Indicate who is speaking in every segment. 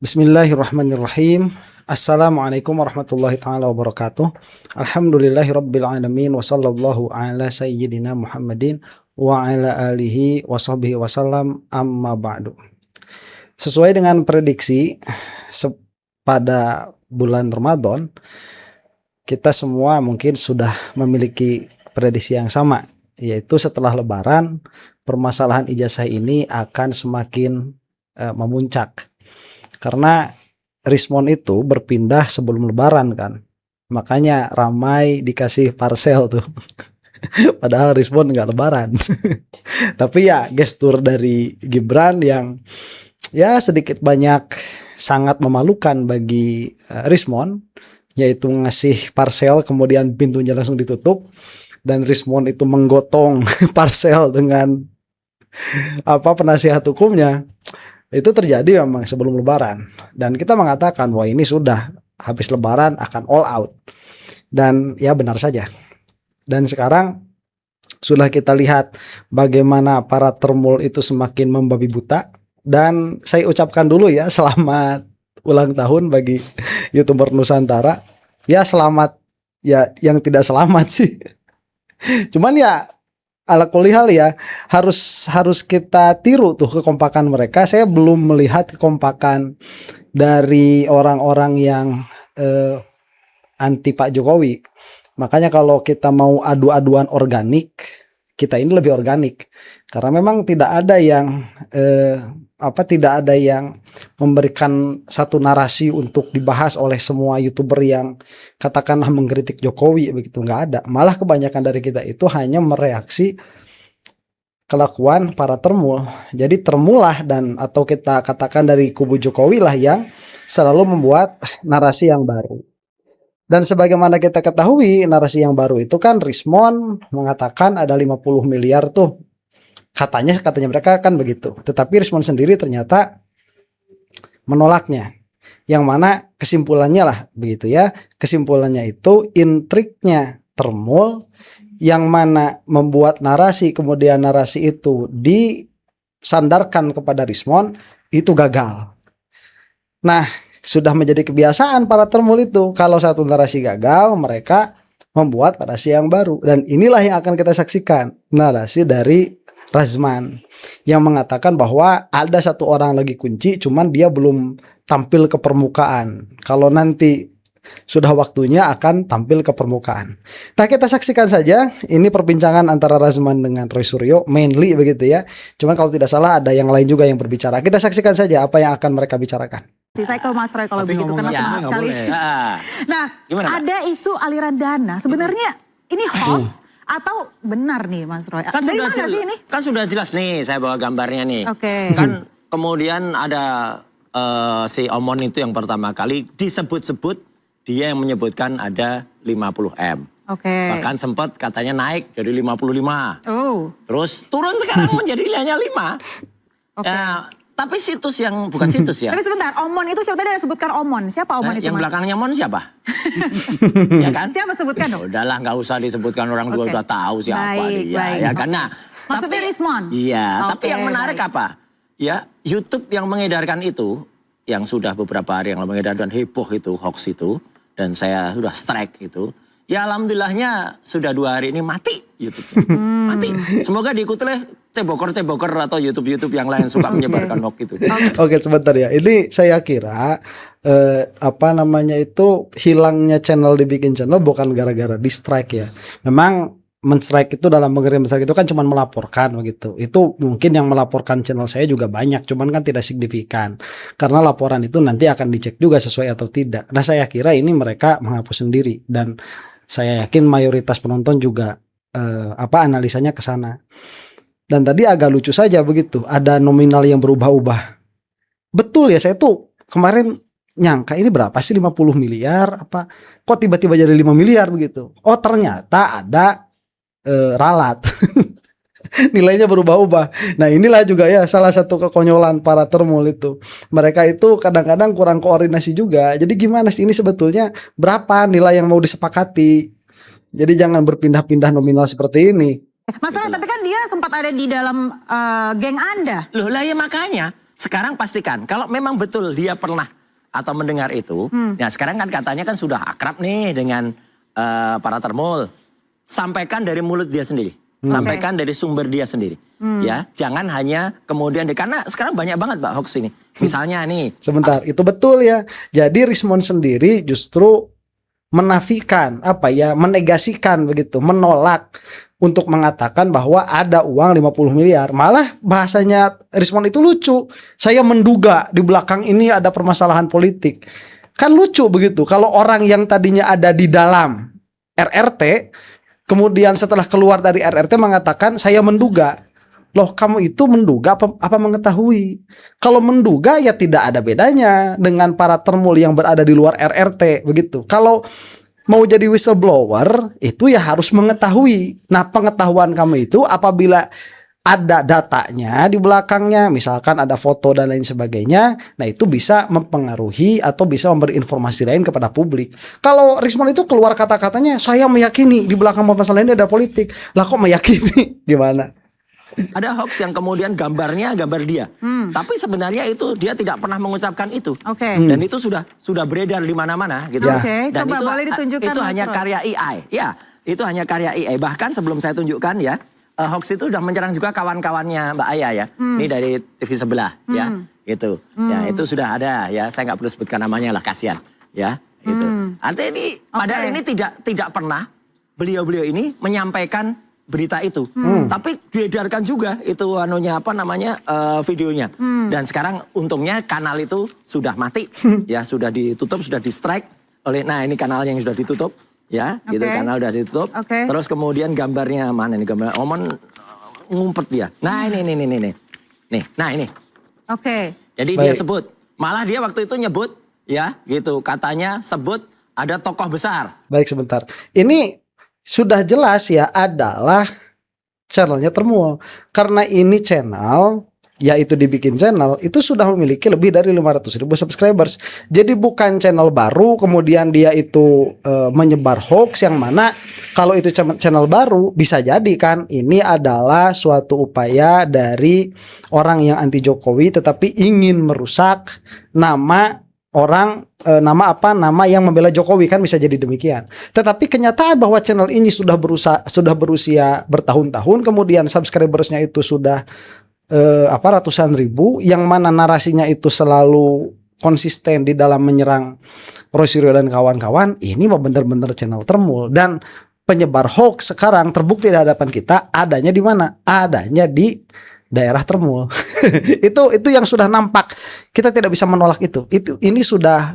Speaker 1: Bismillahirrahmanirrahim. Assalamualaikum warahmatullahi taala wabarakatuh. Alhamdulillahirabbil alamin wa sallallahu ala sayyidina Muhammadin wa ala alihi wa sahbihi wasallam, amma ba'du. Sesuai dengan prediksi pada bulan Ramadan, kita semua mungkin sudah memiliki prediksi yang sama, yaitu setelah Lebaran permasalahan ijazah ini akan semakin memuncak. Karena Rismon itu berpindah sebelum Lebaran kan, makanya ramai dikasih parcel tuh. Padahal Rismon nggak Lebaran. Tapi ya gestur dari Gibran yang ya sedikit banyak sangat memalukan bagi Rismon, yaitu ngasih parcel kemudian pintunya langsung ditutup dan Rismon itu menggotong parcel dengan penasihat hukumnya. Itu terjadi memang sebelum Lebaran, dan kita mengatakan bahwa ini sudah habis Lebaran akan all out, dan ya benar saja. Dan sekarang sudah kita lihat bagaimana para termul itu semakin membabi buta. Dan saya ucapkan dulu ya selamat ulang tahun bagi YouTuber Nusantara. Ya selamat ya, yang tidak selamat sih. Cuman ya ala kulihal ya harus kita tiru tuh kekompakan mereka. Saya belum melihat kekompakan dari orang-orang yang anti Pak Jokowi. Makanya kalau kita mau adu-aduan organik, kita ini lebih organik karena memang tidak ada yang memberikan satu narasi untuk dibahas oleh semua YouTuber yang katakanlah mengkritik Jokowi, begitu nggak ada. Malah kebanyakan dari kita itu hanya mereaksi kelakuan para termul. Jadi termulah atau kita katakan dari kubu Jokowi lah yang selalu membuat narasi yang baru. Dan sebagaimana kita ketahui, narasi yang baru itu kan Rismon mengatakan ada 50 miliar tuh. Katanya mereka kan begitu. Tetapi Rismon sendiri ternyata menolaknya. Yang mana kesimpulannya lah begitu ya. Kesimpulannya itu intriknya termul yang mana membuat narasi, kemudian narasi itu disandarkan kepada Rismon itu gagal. Nah, sudah menjadi kebiasaan para termul itu kalau satu narasi gagal mereka membuat narasi yang baru, dan inilah yang akan kita saksikan, narasi dari Razman yang mengatakan bahwa ada satu orang lagi kunci cuman dia belum tampil ke permukaan, kalau nanti sudah waktunya akan tampil ke permukaan. Nah, kita saksikan saja ini perbincangan antara Razman dengan Roy Suryo mainly begitu ya, cuman kalau tidak salah ada yang lain juga yang berbicara. Kita saksikan saja apa yang akan mereka bicarakan.
Speaker 2: Saya ke Mas Roy kalau begitu karena semangat sekali. Nah, gimana, ada isu aliran dana. Sebenarnya ini hoax atau benar nih Mas Roy?
Speaker 3: Kan dari mana sih ini? Kan sudah jelas nih, saya bawa gambarnya nih.
Speaker 2: Oke.
Speaker 3: Kan kemudian ada si Omon itu yang pertama kali disebut-sebut, dia yang menyebutkan ada 50M.
Speaker 2: Oke.
Speaker 3: Bahkan sempat katanya naik jadi 55.
Speaker 2: Oh.
Speaker 3: Terus turun sekarang menjadi hanya 5.
Speaker 2: Oke.
Speaker 3: Nah, tapi situs yang bukan situs ya.
Speaker 2: Tapi sebentar, Omon itu siapa tadi yang sebutkan Omon? Siapa Omon itu,
Speaker 3: yang
Speaker 2: Mas?
Speaker 3: belakangnya Mon siapa? Ya kan?
Speaker 2: Siapa sebutkan dong?
Speaker 3: Udahlah, nggak usah disebutkan, orang dua udah tahu siapa dia. Ya kan? Nah,
Speaker 2: maksudnya Rismon?
Speaker 3: Iya, tapi yang menarik apa? Ya, YouTube yang mengedarkan itu, yang sudah beberapa hari yang mengedarkan heboh itu, hoax itu, dan saya sudah strike itu. Ya alhamdulillahnya sudah 2 hari ini mati YouTube. Mati. Semoga diikuti oleh ceboker-ceboker atau YouTube yang lain suka menyebarkan hoax itu.
Speaker 1: Oke, sebentar ya. Ini saya kira hilangnya channel dibikin channel bukan gara-gara di strike ya. Memang men-strike itu dalam pengertian strike itu kan cuma melaporkan begitu. Itu mungkin yang melaporkan channel saya juga banyak, cuman kan tidak signifikan. Karena laporan itu nanti akan dicek juga sesuai atau tidak. Nah, saya kira ini mereka menghapus sendiri, dan saya yakin mayoritas penonton juga analisanya ke sana. Dan tadi agak lucu saja begitu, ada nominal yang berubah-ubah. Betul ya, saya tuh kemarin nyangka ini berapa sih 50 miliar apa? Kok tiba-tiba jadi 5 miliar begitu? Oh, ternyata ada ralat. Nilainya berubah-ubah. Nah, inilah juga ya salah satu kekonyolan para termul itu. Mereka itu kadang-kadang kurang koordinasi juga. Jadi gimana sih ini sebetulnya berapa nilai yang mau disepakati? Jadi jangan berpindah-pindah nominal seperti ini.
Speaker 2: Mas Roy, tapi kan dia sempat ada di dalam geng Anda.
Speaker 3: Loh lah ya, makanya sekarang pastikan kalau memang betul dia pernah atau mendengar itu, ya sekarang kan katanya kan sudah akrab nih dengan para termul. Sampaikan dari mulut dia sendiri. Sampaikan dari sumber dia sendiri. Ya, jangan hanya kemudian karena sekarang banyak banget Pak hoax ini. Misalnya nih.
Speaker 1: Sebentar, itu betul ya. Jadi Rismond sendiri justru menafikan, menegasikan begitu, menolak untuk mengatakan bahwa ada uang 50 miliar. Malah bahasanya Rismond itu lucu. Saya menduga di belakang ini ada permasalahan politik. Kan lucu begitu. Kalau orang yang tadinya ada di dalam RRT, kemudian setelah keluar dari RRT mengatakan saya menduga. Loh, kamu itu menduga apa mengetahui? Kalau menduga ya tidak ada bedanya dengan para termul yang berada di luar RRT begitu. Kalau mau jadi whistleblower itu ya harus mengetahui. Nah, pengetahuan kamu itu apabila ada datanya di belakangnya, misalkan ada foto dan lain sebagainya, nah itu bisa mempengaruhi atau bisa memberi informasi lain kepada publik. Kalau Rismond itu keluar kata-katanya, saya meyakini di belakang masalah ini ada politik. Lah kok meyakini? Gimana?
Speaker 3: Ada hoax yang kemudian gambarnya gambar dia. Tapi sebenarnya itu dia tidak pernah mengucapkan itu. Dan itu sudah beredar di mana-mana gitu. Dan
Speaker 2: coba
Speaker 3: itu,
Speaker 2: boleh ditunjukkan
Speaker 3: itu hanya karya AI. Ya, itu hanya karya AI. Bahkan sebelum saya tunjukkan ya, hoax itu sudah menyerang juga kawan-kawannya Mbak Aya ya. Ini dari TV sebelah ya. Gitu. Ya, itu sudah ada ya. Saya nggak perlu sebutkan namanya lah, kasihan ya. Gitu. Artinya ini padahal ini tidak pernah beliau-beliau ini menyampaikan berita itu. Tapi diedarkan juga itu videonya. Dan sekarang untungnya kanal itu sudah mati. Ya, sudah ditutup, sudah di-strike oleh ini kanalnya yang sudah ditutup. Ya, gitu kanal udah ditutup. Terus kemudian gambarnya mana nih gambar Oman ngumpet dia. Nah, ini. Nih, nah ini. Jadi dia sebut, malah dia waktu itu nyebut ya, gitu. Katanya sebut ada tokoh besar.
Speaker 1: Baik, sebentar. Ini sudah jelas ya adalah channelnya Termul. Karena ini channel, yaitu dibikin channel, itu sudah memiliki lebih dari 500.000 subscribers. Jadi bukan channel baru, kemudian dia itu menyebar hoax, yang mana kalau itu channel baru, bisa jadi kan ini adalah suatu upaya dari orang yang anti Jokowi tetapi ingin merusak nama orang, nama yang membela Jokowi, kan bisa jadi demikian. Tetapi kenyataan bahwa channel ini sudah berusia bertahun-tahun, kemudian subscribersnya itu sudah ratusan ribu, yang mana narasinya itu selalu konsisten di dalam menyerang Roy Suryo dan kawan-kawan. Ini benar-benar channel Termul, dan penyebar hoax sekarang terbukti di hadapan kita adanya di mana? Adanya di daerah Termul. itu yang sudah nampak. Kita tidak bisa menolak itu. Ini sudah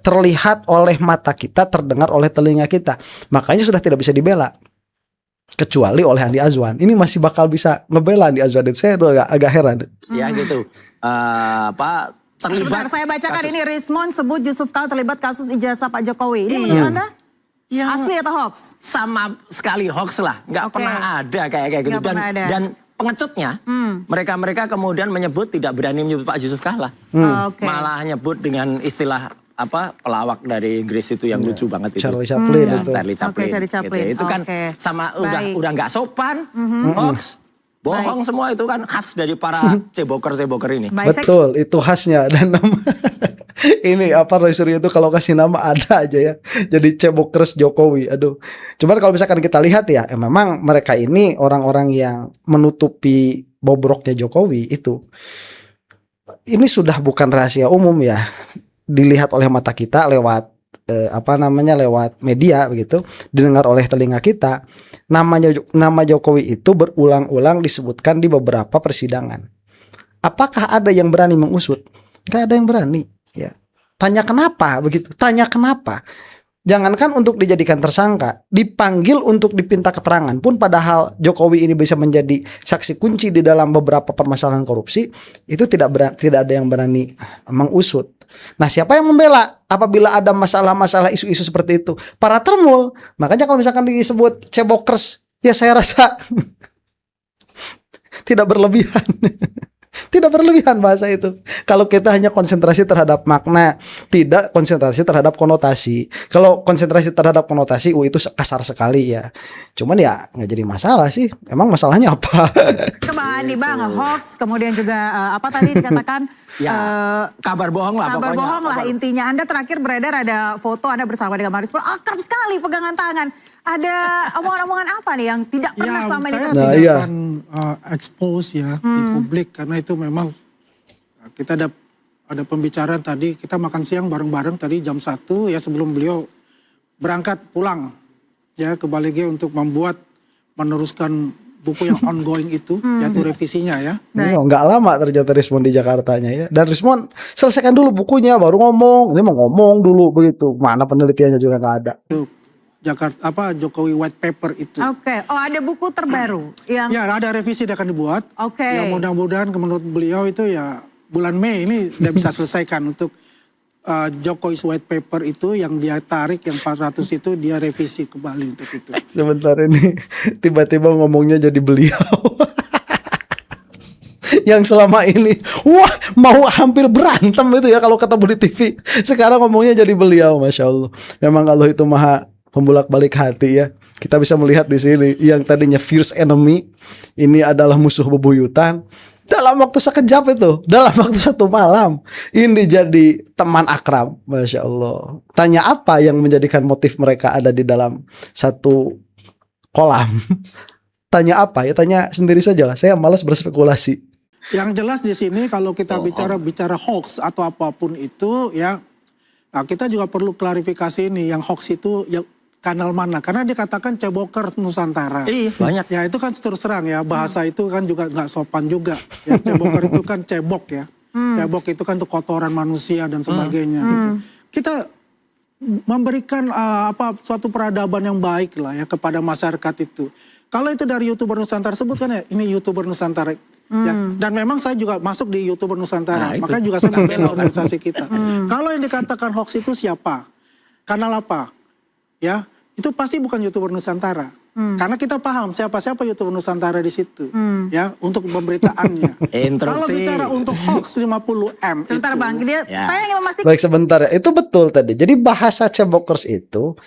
Speaker 1: terlihat oleh mata kita, terdengar oleh telinga kita. Makanya sudah tidak bisa dibela. Kecuali oleh Andi Azwan. Ini masih bakal bisa ngebela Andi Azwan. Dan saya agak heran.
Speaker 3: Ya gitu. Terlibat.
Speaker 2: Sebentar, saya bacakan kasus. Ini Rismond sebut Yusuf Kala terlibat kasus ijazah Pak Jokowi. Ini menurut Anda? Asli atau hoax? Sama sekali hoax lah. Nggak pernah ada kayak gitu. Dan pengecutnya, mereka kemudian menyebut, tidak berani menyebut Pak Yusuf Kala. Malah nyebut dengan istilah pelawak dari Inggris itu yang lucu banget itu.
Speaker 1: Charlie Chaplin itu.
Speaker 3: Charlie Chaplin. Gitu. Itu kan sama udah nggak sopan, hoax, bohong, semua itu kan khas dari para ceboker ini.
Speaker 1: Betul, itu khasnya. Dan nama ini Roy Suryo itu kalau kasih nama ada aja ya. Jadi cebokers Jokowi. Aduh. Cuman kalau misalkan kita lihat ya, memang mereka ini orang-orang yang menutupi bobroknya Jokowi itu. Ini sudah bukan rahasia umum ya. Dilihat oleh mata kita lewat lewat media begitu, didengar oleh telinga kita. Nama Jokowi itu berulang-ulang disebutkan di beberapa persidangan. Apakah ada yang berani mengusut? Gak ada yang berani. Ya, tanya kenapa begitu? Tanya kenapa? Jangankan untuk dijadikan tersangka, dipanggil untuk dipinta keterangan pun, padahal Jokowi ini bisa menjadi saksi kunci di dalam beberapa permasalahan korupsi, itu tidak ada yang berani mengusut. Nah, siapa yang membela apabila ada masalah-masalah isu-isu seperti itu? Para Termul. Makanya kalau misalkan disebut cebokers, ya saya rasa tidak berlebihan. Tidak berlebihan bahasa itu. Kalau kita hanya konsentrasi terhadap makna, tidak konsentrasi terhadap konotasi. Kalau konsentrasi terhadap konotasi, itu kasar sekali ya. Cuman ya nggak jadi masalah sih. Emang masalahnya apa?
Speaker 2: Bang Andi, Bang, hoax, kemudian juga tadi dikatakan
Speaker 3: kabar bohong lah
Speaker 2: kabar
Speaker 3: pokoknya.
Speaker 2: bohong lah intinya. Anda terakhir beredar ada foto Anda bersama dengan Maris Pol, akrab sekali pegangan tangan. Ada omongan-omongan apa nih yang tidak pernah selama ini
Speaker 4: saya tidak akan expose ya di publik, karena itu memang kita ada pembicaraan tadi, kita makan siang bareng-bareng tadi jam 1 ya sebelum beliau berangkat pulang ya ke Balige untuk meneruskan buku yang ongoing itu, yaitu revisinya ya.
Speaker 1: Nggak lama ternyata Rismon di Jakartanya ya. Dan Rismon selesaikan dulu bukunya baru ngomong. Ini mau ngomong dulu begitu. Mana penelitiannya juga nggak ada.
Speaker 4: Itu Jokowi White Paper itu.
Speaker 2: Oke. Oh, ada buku terbaru yang
Speaker 4: Ya, ada revisi yang akan dibuat.
Speaker 2: Oke.
Speaker 4: Ya mudah-mudahan menurut beliau itu ya bulan Mei ini sudah bisa selesaikan untuk Jokowi's White Paper itu yang dia tarik yang 400 itu dia revisi kembali untuk itu.
Speaker 1: Sebentar ini tiba-tiba ngomongnya jadi beliau. Yang selama ini mau hampir berantem itu ya kalau ketemu di TV. Sekarang ngomongnya jadi beliau, Masya Allah. Memang Allah itu maha pembulak-balik hati ya. Kita bisa melihat di sini yang tadinya fierce enemy ini adalah musuh bebuyutan. Dalam waktu sekejap itu, dalam waktu 1 malam, ini jadi teman akrab, Masya Allah. Tanya apa yang menjadikan motif mereka ada di dalam satu kolam? Tanya apa? Ya tanya sendiri saja lah. Saya malas berspekulasi.
Speaker 4: Yang jelas di sini kalau kita bicara hoax atau apapun itu ya, nah kita juga perlu klarifikasi ini. Yang hoax itu ya kanal mana? Karena dikatakan ceboker Nusantara.
Speaker 3: Iya, banyak.
Speaker 4: Ya itu kan terus terang ya, bahasa itu kan juga nggak sopan juga. Ya ceboker itu kan cebok ya. Cebok itu kan untuk kotoran manusia dan sebagainya gitu. Kita memberikan suatu peradaban yang baik lah ya kepada masyarakat itu. Kalau itu dari YouTuber Nusantara, sebutkan ya ini YouTuber Nusantara. Ya, dan memang saya juga masuk di YouTuber Nusantara.
Speaker 3: Nah,
Speaker 4: makanya juga saya membela organisasi kita. Kalau yang dikatakan hoax itu siapa? Kanal apa? Ya, itu pasti bukan YouTuber Nusantara. Karena kita paham siapa-siapa YouTuber Nusantara di situ. Ya, untuk pemberitaannya. Kalau bicara untuk hoax 50M
Speaker 2: sebentar
Speaker 4: itu,
Speaker 2: Bang, saya ingin memastikan.
Speaker 1: Baik sebentar ya, itu betul tadi. Jadi bahasa cebokers itu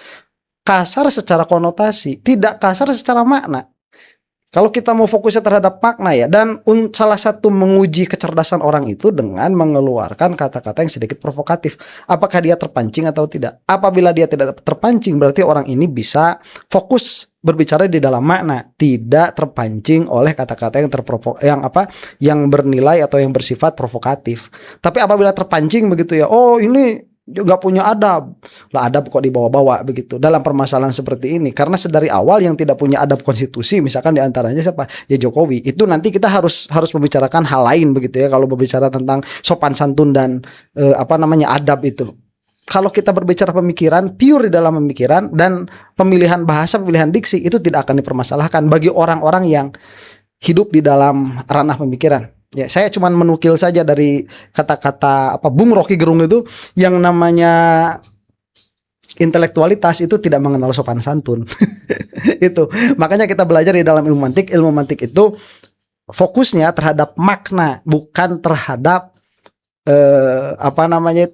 Speaker 1: kasar secara konotasi, tidak kasar secara makna. Kalau kita mau fokusnya terhadap makna ya, dan salah satu menguji kecerdasan orang itu dengan mengeluarkan kata-kata yang sedikit provokatif. Apakah dia terpancing atau tidak? Apabila dia tidak terpancing, berarti orang ini bisa fokus berbicara di dalam makna, tidak terpancing oleh kata-kata yang bernilai atau yang bersifat provokatif. Tapi apabila terpancing begitu ya, oh ini juga punya adab lah, adab kok dibawa-bawa begitu dalam permasalahan seperti ini. Karena sedari awal yang tidak punya adab konstitusi, misalkan diantaranya siapa ya, Jokowi, itu nanti kita harus membicarakan hal lain begitu ya. Kalau berbicara tentang sopan santun dan adab itu, kalau kita berbicara pemikiran, pure di dalam pemikiran dan pemilihan bahasa, pemilihan diksi, itu tidak akan dipermasalahkan bagi orang-orang yang hidup di dalam ranah pemikiran. Ya, saya cuman menukil saja dari kata-kata Bung Rocky Gerung itu, yang namanya intelektualitas itu tidak mengenal sopan santun. Itu makanya kita belajar di dalam ilmu mantik itu fokusnya terhadap makna, bukan terhadap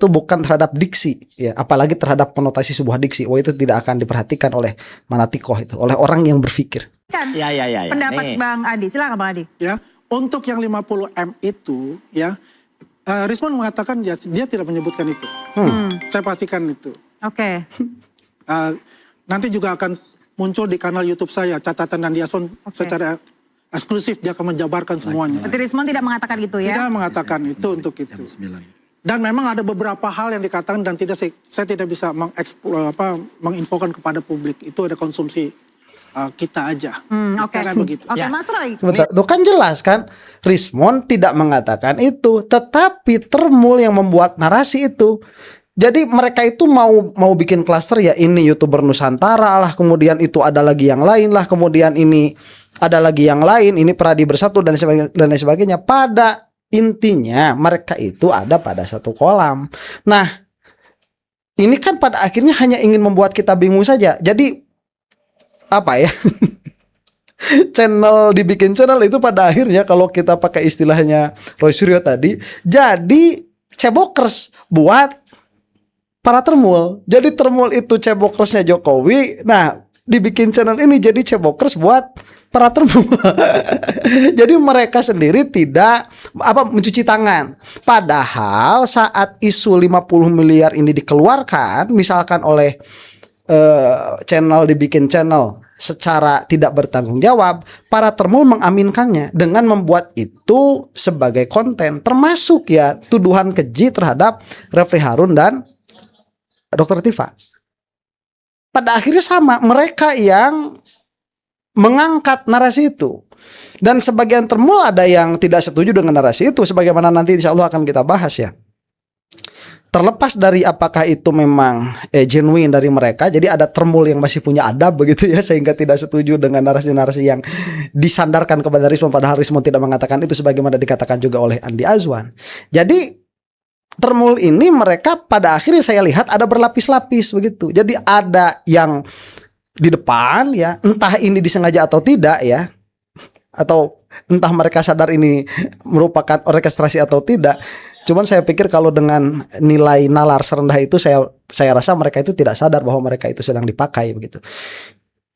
Speaker 1: bukan terhadap diksi ya, apalagi terhadap konotasi sebuah diksi. Itu tidak akan diperhatikan oleh manatikoh itu, oleh orang yang berpikir.
Speaker 3: Ya.
Speaker 2: Pendapat
Speaker 3: Nih.
Speaker 2: Bang Adi, silakan Bang Adi.
Speaker 4: ya. Untuk yang 50M itu ya, Rismon mengatakan dia tidak menyebutkan itu. Saya pastikan itu.
Speaker 2: Oke.
Speaker 4: Nanti juga akan muncul di kanal YouTube saya, Catatan dan Diason secara eksklusif dia akan menjabarkan semuanya.
Speaker 2: Berarti Rismon tidak mengatakan itu ya?
Speaker 4: Tidak mengatakan itu untuk itu. Dan memang ada beberapa hal yang dikatakan dan saya tidak bisa menginfokan kepada publik. Itu ada konsumsi kita aja. Karena begitu.
Speaker 2: Oke, Mas Roy.
Speaker 1: Sebentar, itu kan jelas kan, Rismon tidak mengatakan itu, tetapi Termul yang membuat narasi itu. Jadi mereka itu mau bikin klaster ya, ini YouTuber Nusantara lah, kemudian itu ada lagi yang lain lah, kemudian ini ada lagi yang lain, ini Pradi Bersatu dan lain sebagainya. Pada intinya mereka itu ada pada satu kolam. Nah, ini kan pada akhirnya hanya ingin membuat kita bingung saja. Jadi dibikin channel itu pada akhirnya, kalau kita pakai istilahnya Roy Suryo tadi, jadi cebokers buat para Termul. Jadi Termul itu cebokersnya Jokowi. Nah, dibikin channel ini jadi cebokers buat para Termul. Jadi mereka sendiri tidak mencuci tangan. Padahal saat isu 50 miliar ini dikeluarkan misalkan oleh channel, dibikin channel secara tidak bertanggung jawab, para termul mengaminkannya dengan membuat itu sebagai konten, termasuk ya tuduhan keji terhadap Refli Harun dan Dr. Tifa. Pada akhirnya sama, mereka yang mengangkat narasi itu. Dan sebagian termul ada yang tidak setuju dengan narasi itu, sebagaimana nanti insya Allah akan kita bahas ya. Terlepas dari apakah itu memang genuine dari mereka, jadi ada termul yang masih punya adab begitu ya, sehingga tidak setuju dengan narasi-narasi yang disandarkan kepada Rizwan, padahal Rizwan tidak mengatakan itu sebagaimana dikatakan juga oleh Andi Azwan. Jadi termul ini mereka pada akhirnya saya lihat ada berlapis-lapis begitu. Jadi ada yang di depan ya, entah ini disengaja atau tidak ya, atau entah mereka sadar ini merupakan orkestrasi atau tidak. Cuman saya pikir kalau dengan nilai nalar serendah itu saya rasa mereka itu tidak sadar bahwa mereka itu sedang dipakai begitu.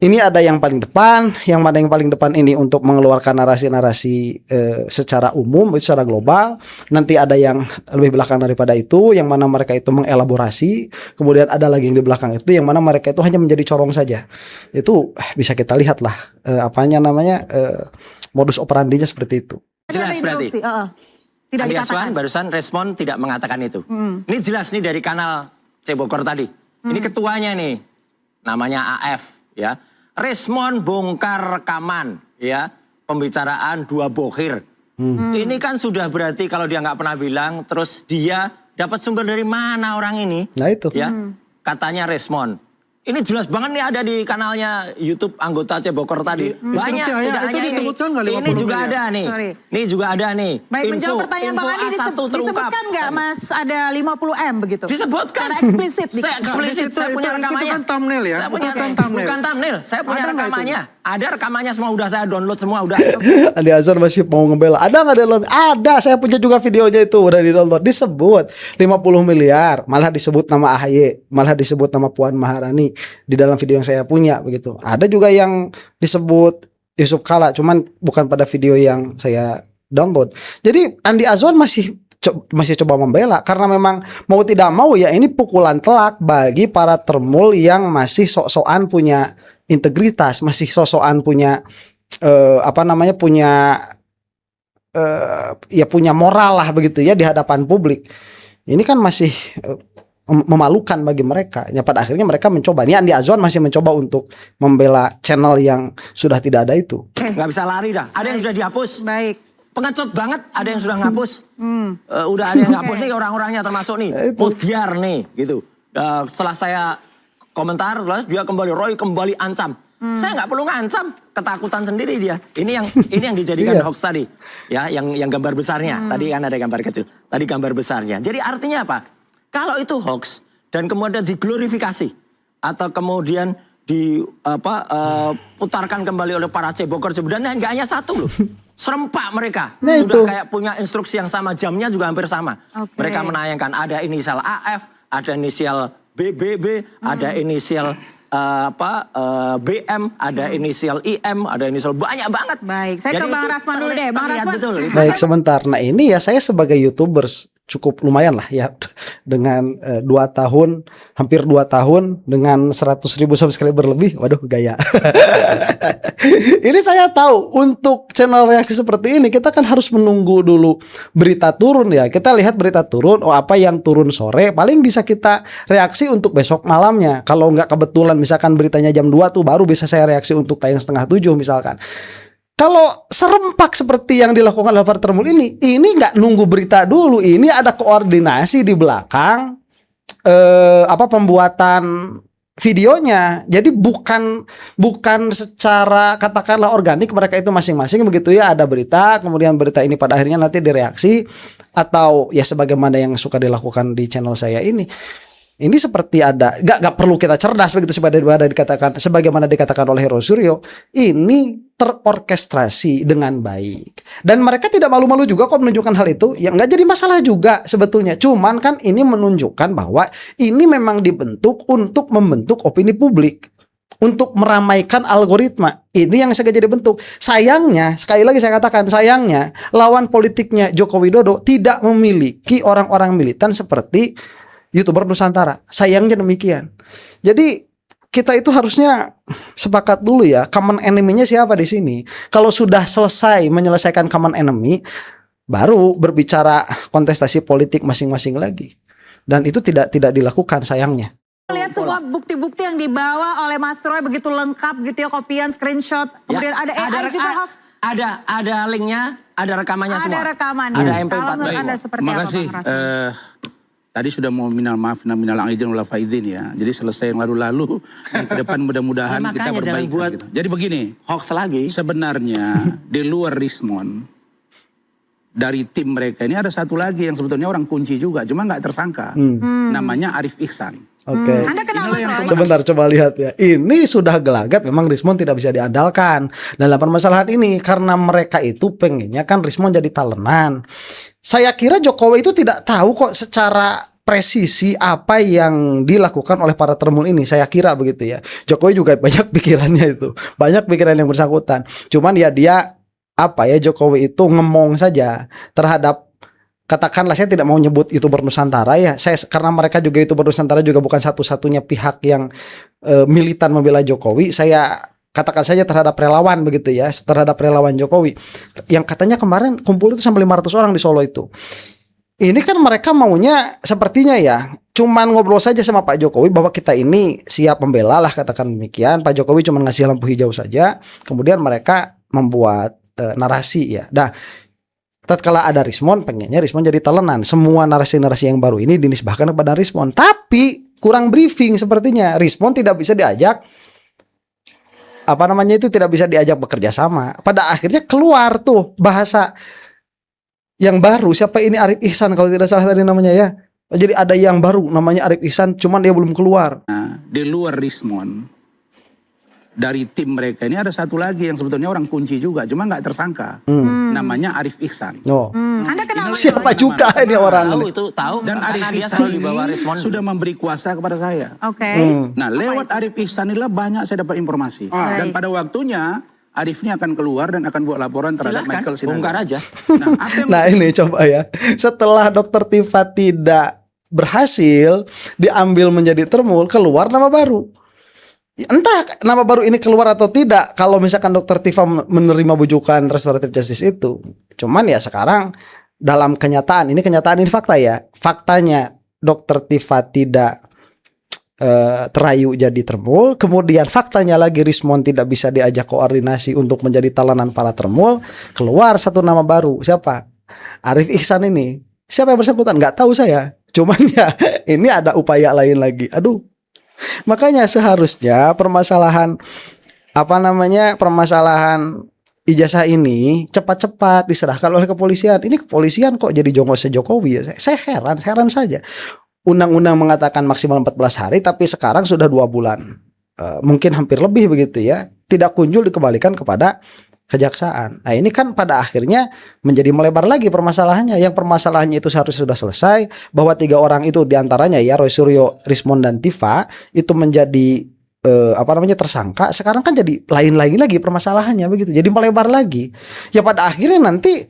Speaker 1: Ini ada yang paling depan, yang mana yang paling depan ini untuk mengeluarkan narasi-narasi secara umum, secara global. Nanti ada yang lebih belakang daripada itu, yang mana mereka itu mengelaborasi. Kemudian ada lagi yang di belakang itu, yang mana mereka itu hanya menjadi corong saja. Itu bisa kita lihat lah, modus operandinya seperti itu.
Speaker 3: Jelas berarti.
Speaker 2: Tidak
Speaker 3: Andi
Speaker 2: dikatakan.
Speaker 3: Azwan barusan respon tidak mengatakan itu. Ini jelas nih dari kanal Cebokor tadi. Ini ketuanya nih, namanya AF ya. Respon bongkar rekaman ya, pembicaraan dua bohir. Ini kan sudah berarti kalau dia nggak pernah bilang, terus dia dapat sumber dari mana orang ini?
Speaker 1: Nah itu.
Speaker 3: Ya, katanya respon. Ini jelas banget nih ada di kanalnya YouTube anggota Cebokor tadi. Banyak, tidak hanya ini. Ini juga ada nih. Ini juga ada nih.
Speaker 2: Baik, menjawab pertanyaan Bang Andi, disebutkan nggak Mas ada 50M begitu?
Speaker 3: Disebutkan.
Speaker 2: Secara eksplisit.
Speaker 3: Saya eksplisit, saya punya rekamannya.
Speaker 4: Itu kan thumbnail ya.
Speaker 3: Saya punya, bukan thumbnail, saya punya rekamannya. Ada rekamannya semua, udah saya download semua, udah.
Speaker 1: Andi Azwan masih mau ngebela. Ada nggak download? Ada, saya punya juga videonya itu, udah di download. Disebut 50 miliar, malah disebut nama AHY, malah disebut nama Puan Maharani di dalam video yang saya punya begitu. Ada juga yang disebut Yusuf Kala, cuman bukan pada video yang saya download. Jadi Andi Azwan masih coba membela karena memang mau tidak mau ya ini pukulan telak bagi para termul yang masih sok-sokan punya integritas, masih sok-sokan punya punya moral lah begitu ya di hadapan publik. Ini kan masih memalukan bagi mereka. Ya pada akhirnya mereka mencoba. Ini Andi Azwan masih mencoba untuk membela channel yang sudah tidak ada itu.
Speaker 3: Nggak bisa lari dah. Ada yang sudah dihapus.
Speaker 2: Baik.
Speaker 3: Pengecut banget, ada yang sudah ngapus. Udah ada yang ngapus nih orang-orangnya termasuk nih. Mutiar nih gitu. Setelah saya komentar, dia kembali ancam. Saya nggak perlu ngancam, ketakutan sendiri dia. Ini yang dijadikan hoax tadi. Ya, yang gambar besarnya. Tadi kan ada gambar kecil. Tadi gambar besarnya. Jadi artinya apa? Kalau itu hoax dan kemudian diglorifikasi atau kemudian putarkan kembali oleh para Cebokor, sebenarnya nggak hanya satu loh. Serempak mereka.
Speaker 1: Nah,
Speaker 3: sudah
Speaker 1: itu
Speaker 3: kayak punya instruksi yang sama, jamnya juga hampir sama. Mereka menayangkan ada inisial AF, ada inisial BBB, ada inisial BM, ada inisial IM, ada inisial banyak banget.
Speaker 2: Baik, saya ke Bang Rasman dulu deh. Bang Rasman.
Speaker 3: Betul,
Speaker 1: baik, sebentar. Nah ini ya saya sebagai YouTubers cukup lumayan lah ya dengan 2 tahun, hampir 2 tahun dengan 100.000 subscriber lebih. Waduh gaya. Ini saya tahu untuk channel reaksi seperti ini kita kan harus menunggu dulu berita turun ya. Kita lihat berita turun, apa yang turun sore paling bisa kita reaksi untuk besok malamnya. Kalau nggak kebetulan misalkan beritanya jam 2 tuh baru bisa saya reaksi untuk tayang 6:30 misalkan. Kalau serempak seperti yang dilakukan oleh para termul ini nggak nunggu berita dulu, ini ada koordinasi di belakang pembuatan videonya. Jadi bukan secara katakanlah organik mereka itu masing-masing begitu ya, ada berita, kemudian berita ini pada akhirnya nanti direaksi atau ya sebagaimana yang suka dilakukan di channel saya ini. Ini seperti ada, gak perlu kita cerdas begitu sebagaimana dikatakan oleh Heru Suryo. Ini terorkestrasi dengan baik. Dan mereka tidak malu-malu juga kok menunjukkan hal itu. Ya nggak jadi masalah juga sebetulnya. Cuman kan ini menunjukkan bahwa ini memang dibentuk untuk membentuk opini publik. untuk meramaikan algoritma. Ini yang sengaja dibentuk. Sayangnya, sekali lagi saya katakan, sayangnya lawan politiknya Joko Widodo tidak memiliki orang-orang militan seperti YouTuber Nusantara. Sayangnya demikian. Jadi kita itu harusnya sepakat dulu ya, common enemy-nya siapa di sini. Kalau sudah selesai menyelesaikan common enemy, baru berbicara kontestasi politik masing-masing lagi. Dan itu tidak dilakukan sayangnya.
Speaker 2: Lihat semua bukti-bukti yang dibawa oleh Mas Troy begitu lengkap gitu ya, kopian, screenshot, kemudian
Speaker 3: Ya,
Speaker 2: ada AI juga hoax.
Speaker 3: Ada linknya, ada rekamannya semua.
Speaker 2: Ada rekaman.
Speaker 3: Ada
Speaker 2: Kalau
Speaker 3: MP4
Speaker 2: menurut
Speaker 3: semua.
Speaker 2: Anda seperti
Speaker 5: Makasih.
Speaker 2: apa Bang Rasman?
Speaker 5: Tadi sudah mau minal maaf, minal aidin wal faizin ya. Jadi selesai yang lalu-lalu, yang ke depan mudah-mudahan
Speaker 3: Ya,
Speaker 5: kita
Speaker 3: makanya jangan
Speaker 5: perbaikan.
Speaker 3: buat
Speaker 5: Gitu. Jadi begini,
Speaker 3: Hoax lagi.
Speaker 5: sebenarnya di luar Rismon, dari tim mereka ini ada satu lagi yang sebetulnya orang kunci juga, cuma nggak tersangka. Namanya Arif Ihsan.
Speaker 1: Oke.
Speaker 2: Anda kenal Mas Troy?
Speaker 1: Sebentar coba lihat ya. Ini sudah gelagat, memang Rismon tidak bisa diandalkan dalam permasalahan ini karena mereka itu pengennya kan Rismon jadi talenan. Saya kira Jokowi itu tidak tahu kok secara presisi apa yang dilakukan oleh para termul ini. Saya kira begitu ya. Jokowi juga banyak pikirannya itu, banyak pikiran yang bersangkutan. Cuman ya dia apa ya, Jokowi itu ngemong saja terhadap, katakanlah, saya tidak mau nyebut YouTuber Nusantara ya. Karena mereka juga YouTuber Nusantara juga bukan satu-satunya pihak yang militan membela Jokowi. Saya katakan saja terhadap relawan begitu ya, terhadap relawan Jokowi. Yang katanya kemarin kumpul itu sampai 500 orang di Solo itu. Ini kan mereka maunya sepertinya ya, cuman ngobrol saja sama Pak Jokowi bahwa kita ini siap membela lah, katakan demikian. Pak Jokowi cuma ngasih lampu hijau saja. Kemudian mereka membuat narasi ya. Nah, tatkala ada Rismon, pengennya Rismon jadi talenan. Semua narasi-narasi yang baru ini dinisbahkan kepada Rismon. Tapi kurang briefing sepertinya. Rismon tidak bisa diajak, apa namanya itu, tidak bisa diajak bekerja sama. Pada akhirnya keluar tuh bahasa yang baru. Siapa ini, Arif Ihsan kalau tidak salah tadi namanya ya. Jadi ada yang baru namanya Arif Ihsan, cuman dia belum keluar.
Speaker 5: Nah, di luar Rismon, dari tim mereka ini ada satu lagi yang sebetulnya orang kunci juga, cuma nggak tersangka. Namanya Arif Ihsan.
Speaker 1: Oh.
Speaker 2: Anda kenal Mas
Speaker 1: Siapa
Speaker 2: Troy?
Speaker 1: juga ini orang
Speaker 3: Tahu
Speaker 1: ini?
Speaker 3: itu, tahu.
Speaker 5: Dan
Speaker 3: Karena
Speaker 5: Arif
Speaker 3: dia
Speaker 5: Ihsan
Speaker 3: selalu dibawa
Speaker 5: ini
Speaker 3: Rismon.
Speaker 5: sudah memberi kuasa kepada saya.
Speaker 2: Oke.
Speaker 5: Nah, lewat Arif Ihsan inilah banyak saya dapat informasi. Dan pada waktunya Arif ini akan keluar dan akan buat laporan terhadap
Speaker 3: Silahkan,
Speaker 5: Michael Sinaga.
Speaker 3: bongkar aja.
Speaker 5: Nah, apa yang
Speaker 1: Nah ini coba ya, setelah Dr. Tifa tidak berhasil diambil menjadi termul, keluar nama baru. Entah nama baru ini keluar atau tidak, kalau misalkan Dr. Tifa menerima bujukan restoratif justice itu. Cuman ya sekarang dalam kenyataan, ini fakta ya. Faktanya Dr. Tifa tidak terayu jadi termul. Kemudian faktanya lagi Rismon tidak bisa diajak koordinasi untuk menjadi talenan para termul. Keluar satu nama baru. Siapa? Arif Ihsan ini. Siapa yang bersangkutan? Nggak tahu saya. Cuman ya ini ada upaya lain lagi. Aduh. Makanya seharusnya permasalahan permasalahan ijazah ini cepat-cepat diserahkan oleh kepolisian. Ini kepolisian kok jadi jongosnya Jokowi ya. Saya heran saja. Undang-undang mengatakan maksimal 14 hari, tapi sekarang sudah 2 bulan. Mungkin hampir lebih begitu ya. Tidak kunjung dikembalikan kepada kejaksaan. Nah ini kan pada akhirnya menjadi melebar lagi permasalahannya. Yang permasalahannya itu seharusnya sudah selesai. Bahwa 3 orang itu diantaranya ya, Roy Suryo, Rismon, dan Tifa itu menjadi tersangka. Sekarang kan jadi lain-lain lagi permasalahannya begitu. Jadi melebar lagi. Ya pada akhirnya nanti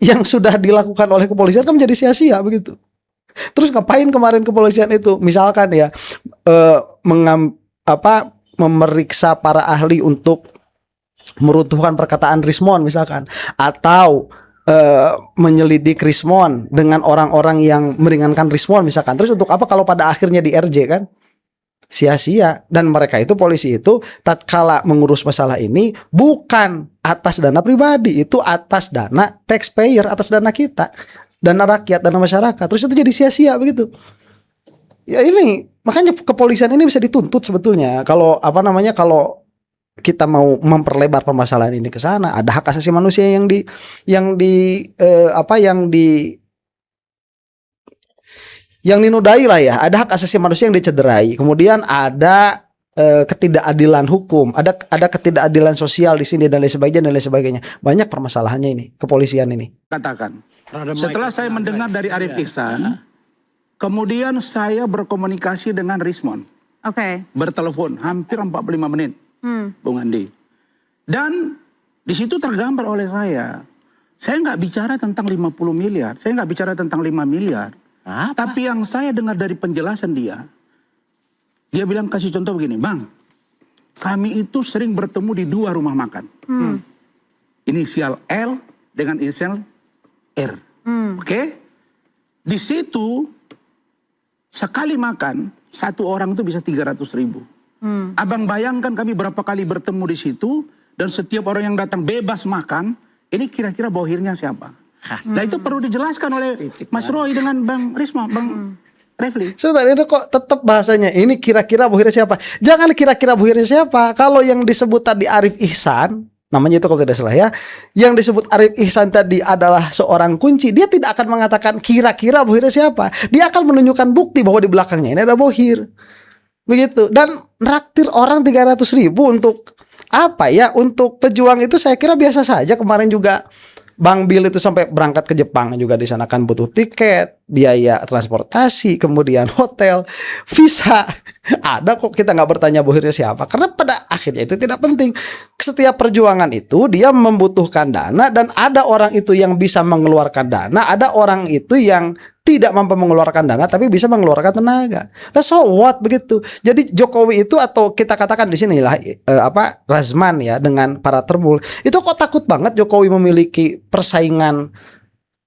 Speaker 1: yang sudah dilakukan oleh kepolisian kan menjadi sia-sia begitu. Terus ngapain kemarin kepolisian itu? Misalkan ya memeriksa para ahli untuk meruntuhkan perkataan Rismon misalkan, atau menyelidik Rismon dengan orang-orang yang meringankan Rismon misalkan. Terus untuk apa kalau pada akhirnya di RJ kan? Sia-sia. Dan mereka itu, polisi itu tatkala mengurus masalah ini bukan atas dana pribadi, itu atas dana taxpayer, atas dana kita, dana rakyat, dana masyarakat. Terus itu jadi sia-sia begitu. Ya ini makanya kepolisian ini bisa dituntut sebetulnya. Kalau kalau kita mau memperlebar permasalahan ini ke sana, ada hak asasi manusia yang dinodai lah ya, ada hak asasi manusia yang dicederai. Kemudian ada ketidakadilan hukum, ada ketidakadilan sosial di sini dan lain sebagainya. Banyak permasalahannya ini kepolisian ini.
Speaker 5: Katakan, setelah saya mendengar dari Arif Ihsan, kemudian saya berkomunikasi dengan Rismon.
Speaker 2: Oke.
Speaker 5: Bertelepon hampir 45 menit, Bung Andi. Dan di situ tergambar oleh saya nggak bicara tentang 50 miliar, saya nggak bicara tentang 5 miliar.
Speaker 3: Apa?
Speaker 5: Tapi yang saya dengar dari penjelasan dia bilang kasih contoh begini, Bang, kami itu sering bertemu di 2 rumah makan. Inisial L dengan inisial R. Oke? Di situ sekali makan, 1 orang itu bisa 300.000. Abang bayangkan kami berapa kali bertemu di situ, dan setiap orang yang datang bebas makan, ini kira-kira bohirnya siapa? Nah itu perlu dijelaskan oleh Mas Roy dengan Bang Risma, Bang Refli.
Speaker 1: Sebentar, ini kok tetap bahasanya ini kira-kira bohirnya siapa? Jangan kira-kira bohirnya siapa. Kalau yang disebut tadi Arif Ihsan, namanya itu kalau tidak salah ya, yang disebut Arif Ihsan tadi adalah seorang kunci, dia tidak akan mengatakan kira-kira bohirnya siapa. Dia akan menunjukkan bukti bahwa di belakangnya ini ada bohir. Begitu. Dan nraktir orang 300.000 untuk apa ya? Untuk pejuang itu saya kira biasa saja. Kemarin juga Bang Bill itu sampai berangkat ke Jepang juga, di sana kan butuh tiket, biaya transportasi, kemudian hotel, visa. Ada kok, kita nggak bertanya bohirnya siapa, karena pada akhirnya itu tidak penting. Setiap perjuangan itu dia membutuhkan dana, dan ada orang itu yang bisa mengeluarkan dana, ada orang itu yang tidak mampu mengeluarkan dana tapi bisa mengeluarkan tenaga. Nah, so what begitu. Jadi Jokowi itu, atau kita katakan di sini lah Razman ya, dengan para termul itu kok takut banget Jokowi memiliki persaingan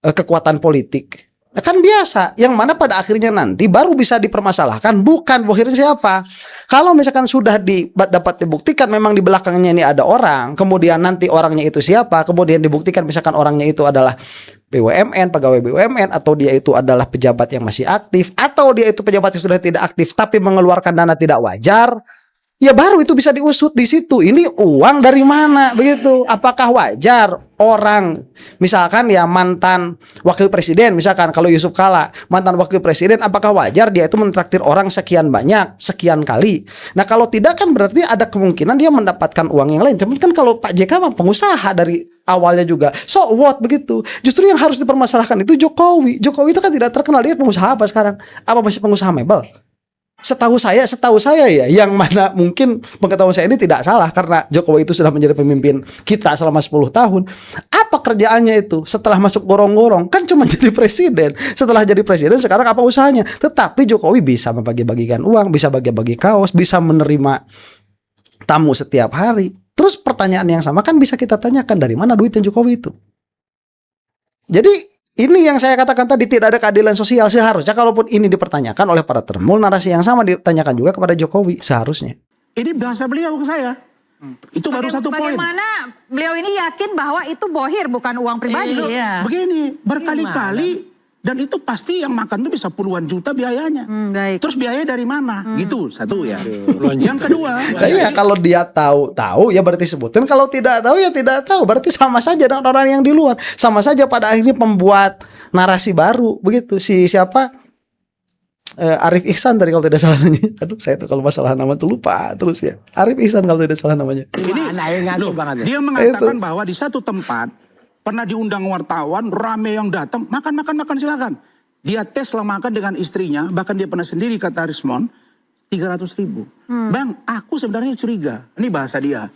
Speaker 1: kekuatan politik. Nah, kan biasa, yang mana pada akhirnya nanti baru bisa dipermasalahkan bukan bohirnya siapa. Kalau misalkan sudah dapat dibuktikan memang di belakangnya ini ada orang, kemudian nanti orangnya itu siapa, kemudian dibuktikan misalkan orangnya itu adalah BUMN, pegawai BUMN, atau dia itu adalah pejabat yang masih aktif, atau dia itu pejabat yang sudah tidak aktif tapi mengeluarkan dana tidak wajar, ya baru itu bisa diusut di situ. Ini uang dari mana begitu? Apakah wajar orang misalkan ya mantan wakil presiden, misalkan kalau Yusuf Kala mantan wakil presiden, apakah wajar dia itu mentraktir orang sekian banyak, sekian kali? Nah kalau tidak kan berarti ada kemungkinan dia mendapatkan uang yang lain. Cuman kan kalau Pak JK mah pengusaha dari awalnya juga, so what begitu. Justru yang harus dipermasalahkan itu Jokowi. Jokowi itu kan tidak terkenal, dia pengusaha apa sekarang? Apa masih pengusaha mebel? Setahu saya ya, yang mana mungkin pengetahuan saya ini tidak salah, karena Jokowi itu sudah menjadi pemimpin kita selama 10 tahun. Apa kerjaannya itu setelah masuk gorong-gorong? Kan cuma jadi presiden. Setelah jadi presiden sekarang apa usahanya? Tetapi Jokowi bisa membagi-bagikan uang, bisa bagi-bagi kaos, bisa menerima tamu setiap hari. Terus pertanyaan yang sama kan bisa kita tanyakan, dari mana duitnya Jokowi itu? Jadi ini yang saya katakan tadi, tidak ada keadilan sosial. Seharusnya kalaupun ini dipertanyakan oleh para termul, narasi yang sama ditanyakan juga kepada Jokowi seharusnya.
Speaker 5: Ini bahasa beliau ke saya. Itu baru satu poin.
Speaker 2: Bagaimana beliau ini yakin bahwa itu bohir bukan uang pribadi?
Speaker 3: Iya.
Speaker 5: Begini, berkali-kali, dan itu pasti yang makan itu bisa puluhan juta biayanya.
Speaker 2: Baik.
Speaker 5: Terus biaya dari mana? Gitu, satu ya. Yang kedua,
Speaker 1: Nah, iya, kalau dia tahu ya berarti sebutin. Kalau tidak tahu ya tidak tahu. Berarti sama saja dengan orang yang di luar. Sama saja pada akhirnya pembuat narasi baru begitu. Si siapa? Arif Ihsan tadi kalau tidak salah namanya. Aduh, saya tuh kalau masalah nama tuh lupa terus ya. Arif Ihsan kalau tidak salah namanya.
Speaker 5: ini loh, dia mengatakan bahwa di satu tempat pernah diundang wartawan, rame yang datang, makan silakan. Dia tes lah makan dengan istrinya, bahkan dia pernah sendiri kata Rismon, 300.000. Bang, aku sebenarnya curiga. Ini bahasa dia.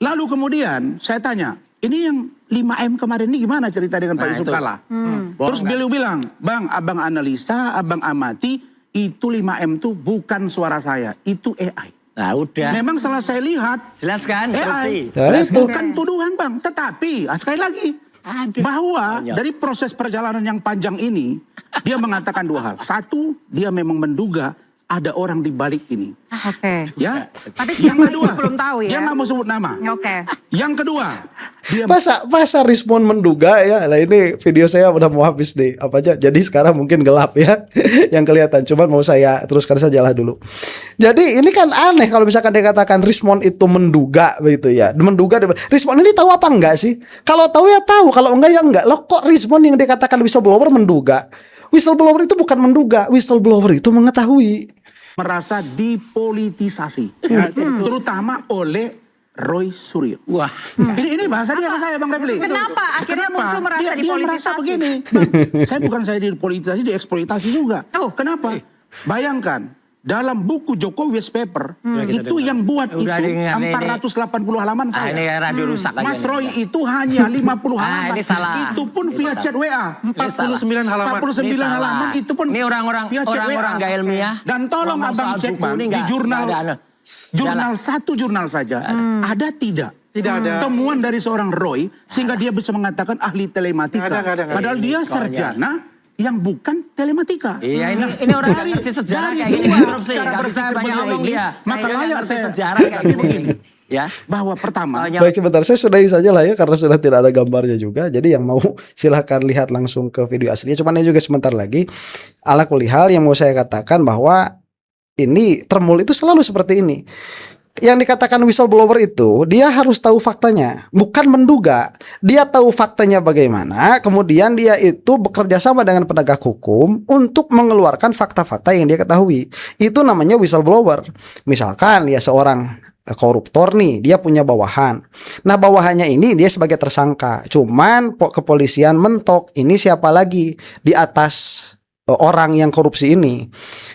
Speaker 5: Lalu kemudian saya tanya, ini yang 5M kemarin ini gimana cerita dengan Pak Yusuf Kala? Terus beliau bilang, Bang, abang analisa, abang amati, itu 5M itu bukan suara saya, itu AI.
Speaker 3: Nah udah.
Speaker 5: Memang setelah saya lihat,
Speaker 3: Jelaskan
Speaker 5: AI,
Speaker 1: Ya, itu.
Speaker 5: bukan tuduhan Bang, tetapi sekali lagi, bahwa dari proses perjalanan yang panjang ini, dia mengatakan 2 hal. Satu, dia memang menduga ada orang di balik ini.
Speaker 2: Oke.
Speaker 5: Ya.
Speaker 2: Tapi
Speaker 5: Yang
Speaker 2: siapa
Speaker 5: kedua,
Speaker 2: itu belum tahu ya.
Speaker 5: dia nggak mau sebut nama.
Speaker 2: Oke.
Speaker 5: Yang kedua, dia
Speaker 1: Masa respon menduga ya. Lah ini video saya udah mau habis deh. Apa aja? Jadi sekarang mungkin gelap ya yang kelihatan. Cuman mau saya teruskan saja lah dulu. Jadi ini kan aneh kalau misalkan dikatakan Rismon itu menduga begitu ya. Menduga. Rismon ini tahu apa enggak sih? Kalau tahu ya tahu, kalau enggak ya enggak. Loh kok Rismon yang dikatakan whistleblower menduga? Whistleblower itu bukan menduga, whistleblower itu mengetahui.
Speaker 5: merasa dipolitisasi, ya, terutama oleh Roy Suryo.
Speaker 3: Wah.
Speaker 5: Ini bahasa dia ke saya, Bang Refli.
Speaker 2: Kenapa akhirnya muncul merasa
Speaker 5: Dia merasa
Speaker 2: dipolitisasi?
Speaker 5: begini, Bang, saya dipolitisasi, dieksploitasi juga.
Speaker 2: Oh.
Speaker 5: Kenapa? Bayangkan, dalam buku Jokowi Paper itu yang buat itu 480 halaman saya.
Speaker 3: Ini radio rusak aja.
Speaker 5: Mas Roy itu hanya 50 halaman.
Speaker 3: Ini salah.
Speaker 5: Itu pun via chat WA.
Speaker 4: 49 halaman.
Speaker 5: 49 halaman itu pun
Speaker 3: ini orang-orang
Speaker 5: via chat WA.
Speaker 3: nggak ilmiah.
Speaker 5: Dan tolong abang cek bang di jurnal satu jurnal saja ada tidak?
Speaker 4: Tidak ada
Speaker 5: temuan dari seorang Roy sehingga dia bisa mengatakan ahli telematika. Padahal dia sarjana yang bukan telematika.
Speaker 3: Iya, ini orang nggak ngerti sejarah kayak gini korupsi. Nggak bisa banyak ngomong dia.
Speaker 5: Maka layak saya
Speaker 3: sejarah kayak gini. Ya,
Speaker 5: bahwa pertama.
Speaker 1: Baik, sebentar, saya sudahi saja lah ya karena sudah tidak ada gambarnya juga. Jadi yang mau silahkan lihat langsung ke video aslinya. Cuman ini juga sebentar lagi. Ala kulihal yang mau saya katakan bahwa ini Tremul itu selalu seperti ini. Yang dikatakan whistleblower itu dia harus tahu faktanya, bukan menduga. Dia tahu faktanya bagaimana, kemudian dia itu bekerja sama dengan penegak hukum untuk mengeluarkan fakta-fakta yang dia ketahui. Itu namanya whistleblower. Misalkan ya seorang koruptor nih, dia punya bawahan. Nah, bawahannya ini dia sebagai tersangka. Cuman kepolisian mentok, ini siapa lagi di atas orang yang korupsi ini.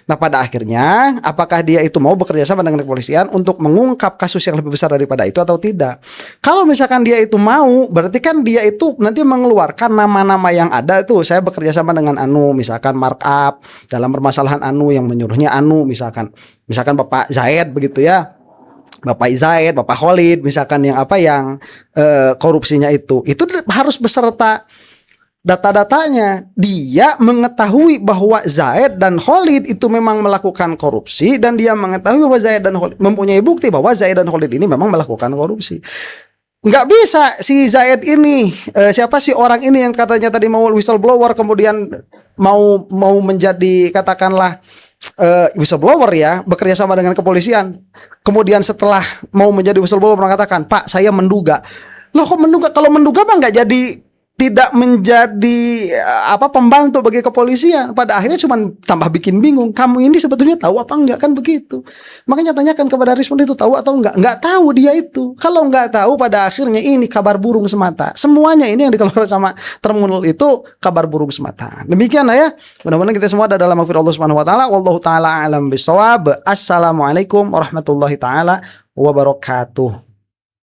Speaker 1: Nah, pada akhirnya apakah dia itu mau bekerja sama dengan kepolisian untuk mengungkap kasus yang lebih besar daripada itu atau tidak? Kalau misalkan dia itu mau, berarti kan dia itu nanti mengeluarkan nama-nama yang ada tuh. Saya bekerja sama dengan Anu, misalkan markup dalam permasalahan Anu yang menyuruhnya Anu, misalkan Bapak Zaid begitu ya. Bapak Zaid, Bapak Khalid, misalkan yang korupsinya itu harus beserta data-datanya. Dia mengetahui bahwa Zaid dan Khalid itu memang melakukan korupsi, dan dia mengetahui bahwa Zaid dan Khalid mempunyai bukti bahwa Zaid dan Khalid ini memang melakukan korupsi. Nggak bisa si Zaid ini, siapa sih orang ini yang katanya tadi mau whistleblower kemudian mau menjadi katakanlah whistleblower ya, bekerja sama dengan kepolisian. Kemudian setelah mau menjadi whistleblower mengatakan, "Pak, saya menduga." Loh, kok menduga? Kalau menduga mah nggak jadi, tidak menjadi pembantu bagi kepolisian. Pada akhirnya cuma tambah bikin bingung. Kamu ini sebetulnya tahu apa enggak, kan begitu. Makanya tanyakan kepada Rismond itu tahu atau enggak. Enggak tahu dia itu. Kalau enggak tahu, pada akhirnya ini kabar burung semata. Semuanya ini yang dikeluarkan sama Tremul itu kabar burung semata. Demikianlah ya. Mudah-mudahan kita semua ada dalam maghfirah Allah Subhanahu wa taala. Wallahu taala alam bisawab. Assalamualaikum warahmatullahi taala wabarakatuh.